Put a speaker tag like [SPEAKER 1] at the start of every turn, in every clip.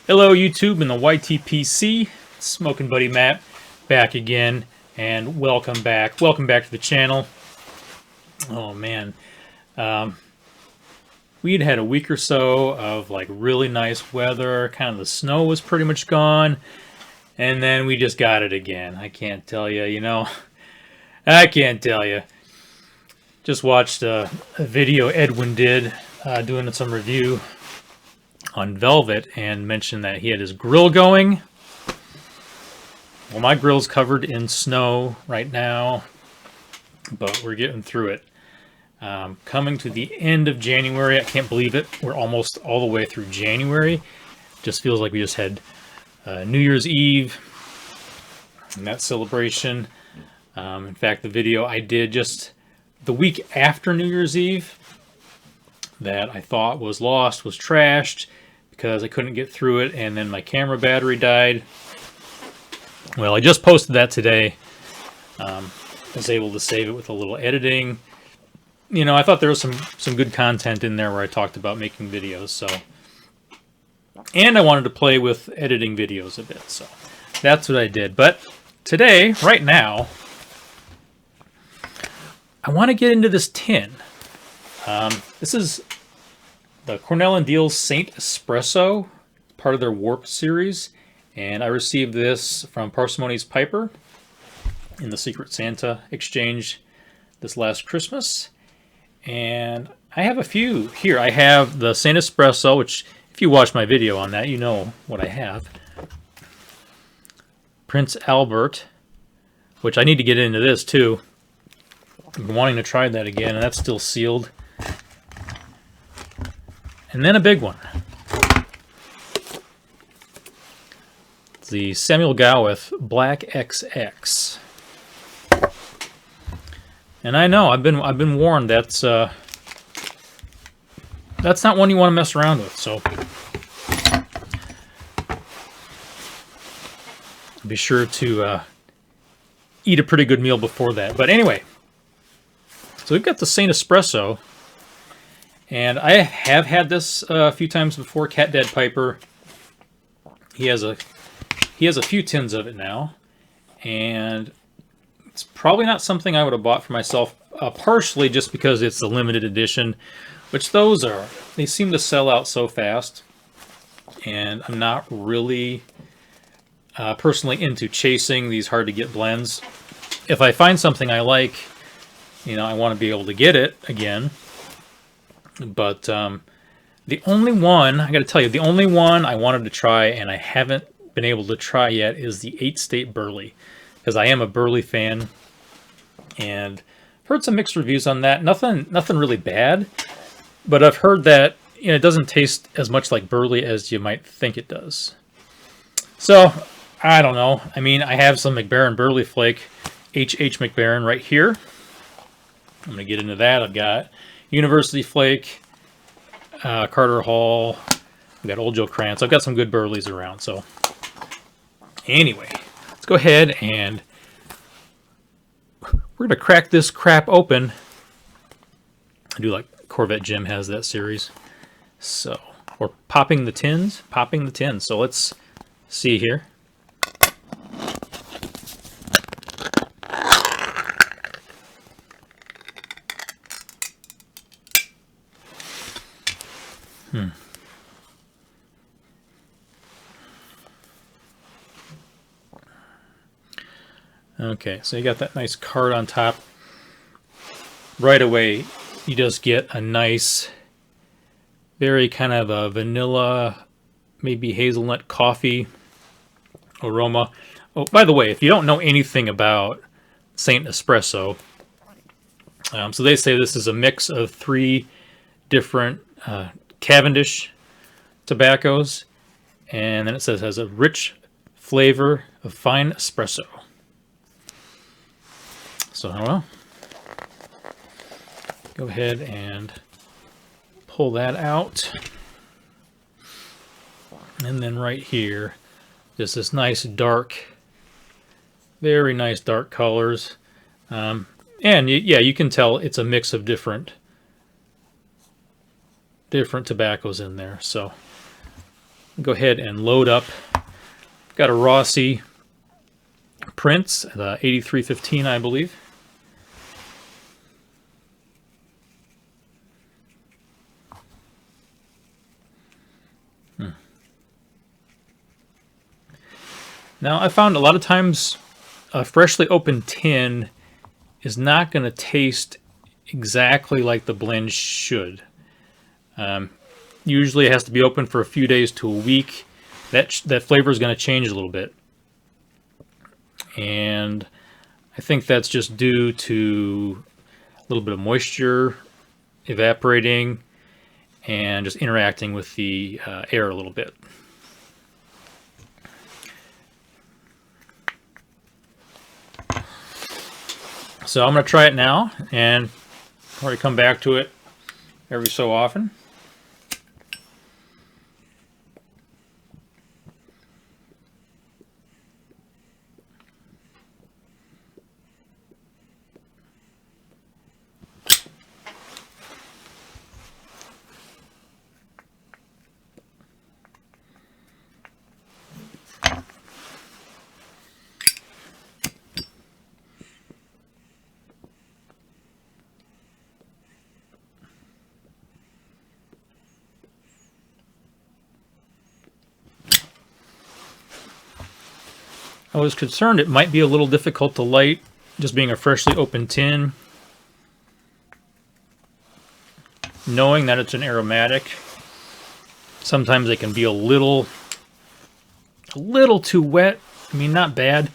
[SPEAKER 1] Hello YouTube and the YTPC, Smoking Buddy Matt, back again, and welcome back. Welcome back to the channel. Oh man, we'd had a week or so of like really nice weather, kind of the snow was pretty much gone, and then we just got it again. I can't tell you, I can't tell you. Just watched a video Edwin did doing some review on Velvet and mentioned that he had his grill going. Well, my grill's covered in snow right now, but we're getting through it. Coming to the end of January, I can't believe it. We're almost all the way through January. Just feels like we just had New Year's Eve and that celebration. In fact, the video I did just the week after New Year's Eve that I thought was lost, was trashed because I couldn't get through it, and then my camera battery died. Well, I just posted that today. I was able to save it with a little editing. I thought there was some good content in there where I talked about making videos, so. And I wanted to play with editing videos a bit, so that's what I did. But today, right now, I want to get into this tin. This is the Cornell & Deal's Saint Espresso, part of their Warp series, and I received this from Parsimony's Piper in the Secret Santa exchange this last Christmas. And I have a few here. I have the Saint Espresso, which if you watch my video on that, you know what I have. Prince Albert, which I need to get into this too. I've been wanting to try that again, and that's still sealed. And then a big one. It's the Samuel Gawith Black XX. And I know I've been warned that's not one you want to mess around with. So be sure to eat a pretty good meal before that. But anyway, so we've got the Saint Espresso. And I have had this a few times before. Cat Dad Piper, he has a few tins of it now, and it's probably not something I would have bought for myself. Partially just because it's a limited edition, which those are. They seem to sell out so fast, and I'm not really personally into chasing these hard to get blends. If I find something I like, I want to be able to get it again. But the only one, I got to tell you, the only one I wanted to try and I haven't been able to try yet is the 8-State Burley. Because I am a Burley fan. And heard some mixed reviews on that. Nothing really bad. But I've heard that it doesn't taste as much like Burley as you might think it does. So, I don't know. I mean, I have some McBaron Burley Flake, H.H. McBaron right here. I'm going to get into that. I've got University Flake, Carter Hall, we got Old Joe Krantz. I've got some good Burleys around. So anyway, let's go ahead and we're going to crack this crap open. I do like Corvette Jim has that series. So we're popping the tins. So let's see here. Okay, so you got that nice card on top. Right away, you just get a nice, very kind of a vanilla, maybe hazelnut coffee aroma. Oh, by the way, if you don't know anything about Saint Espresso, so they say this is a mix of 3 different Cavendish tobaccos, and then it says it has a rich flavor of fine espresso. So, well, go ahead and pull that out. And then right here, just this nice dark, very nice dark colors. And yeah, you can tell it's a mix of different tobaccos in there. So go ahead and load up. Got a Rossi Prince, the 8315, I believe. Now, I found a lot of times a freshly opened tin is not going to taste exactly like the blend should. Usually it has to be open for a few days to a week. That flavor is going to change a little bit. And I think that's just due to a little bit of moisture evaporating and just interacting with the air a little bit. So I'm going to try it now, and I'll already come back to it every so often. I was concerned it might be a little difficult to light, just being a freshly opened tin. Knowing that it's an aromatic, sometimes they can be a little too wet. I mean, not bad.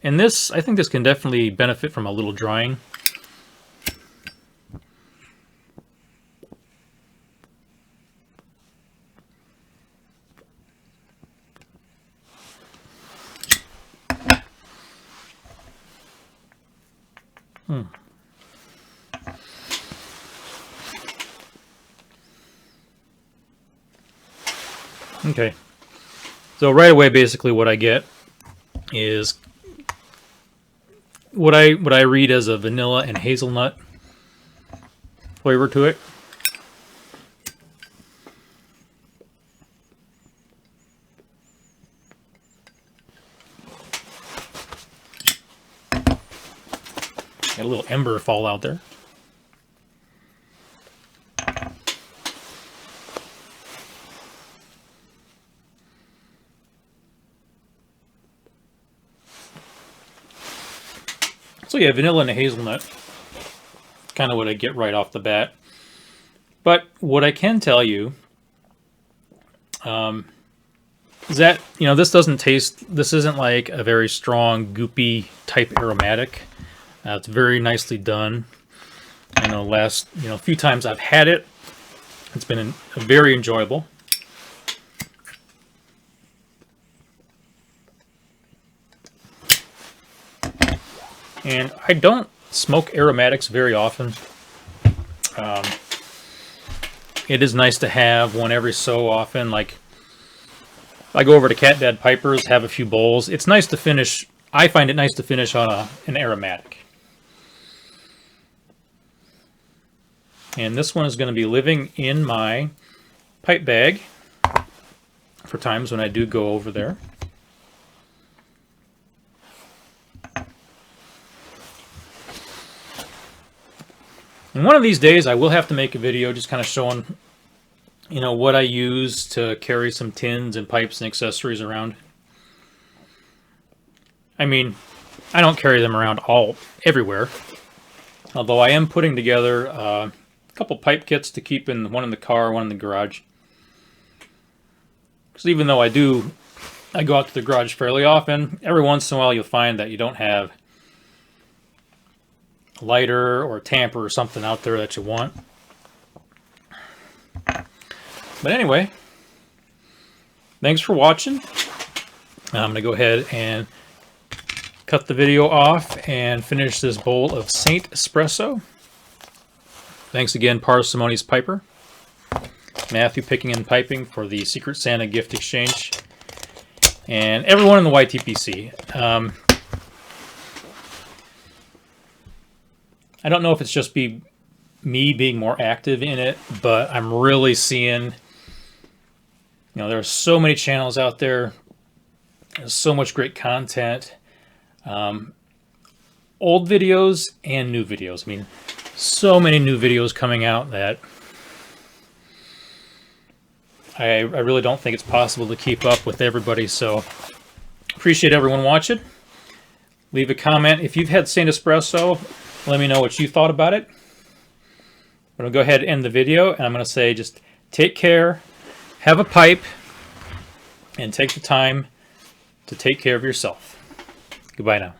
[SPEAKER 1] And this, I think this can definitely benefit from a little drying. Okay, so right away, basically, what I get is what I read as a vanilla and hazelnut flavor to it. Got a little ember fall out there. So yeah, vanilla and hazelnut, kind of what I get right off the bat. But what I can tell you is that, you know, this isn't like a very strong, goopy type aromatic. It's very nicely done. And the last, few times I've had it, it's been very enjoyable. And I don't smoke aromatics very often. It is nice to have one every so often. Like, if I go over to Cat Dad Piper's, have a few bowls. It's nice to finish. I find it nice to finish on an aromatic. And this one is going to be living in my pipe bag for times when I do go over there. And one of these days I will have to make a video just kind of showing, what I use to carry some tins and pipes and accessories around. I mean, I don't carry them around everywhere. Although I am putting together a couple pipe kits to keep one in the car, one in the garage. Because even though I go out to the garage fairly often, every once in a while you'll find that you don't have a lighter or a tamper or something out there that you want. But anyway, thanks for watching. I'm going to go ahead and cut the video off and finish this bowl of Saint Espresso. Thanks again, Parsimony's Piper. Matthew Picking and Piping for the Secret Santa gift exchange. And everyone in the YTPC. I don't know if it's just me being more active in it, but I'm really seeing You know, there are so many channels out there. There's so much great content. Old videos and new videos. I mean, so many new videos coming out that I really don't think it's possible to keep up with everybody. So appreciate everyone watching. Leave a comment. If you've had Saint Espresso, let me know what you thought about it. I'm going to go ahead and end the video, and I'm going to say just take care, have a pipe, and take the time to take care of yourself. Goodbye now.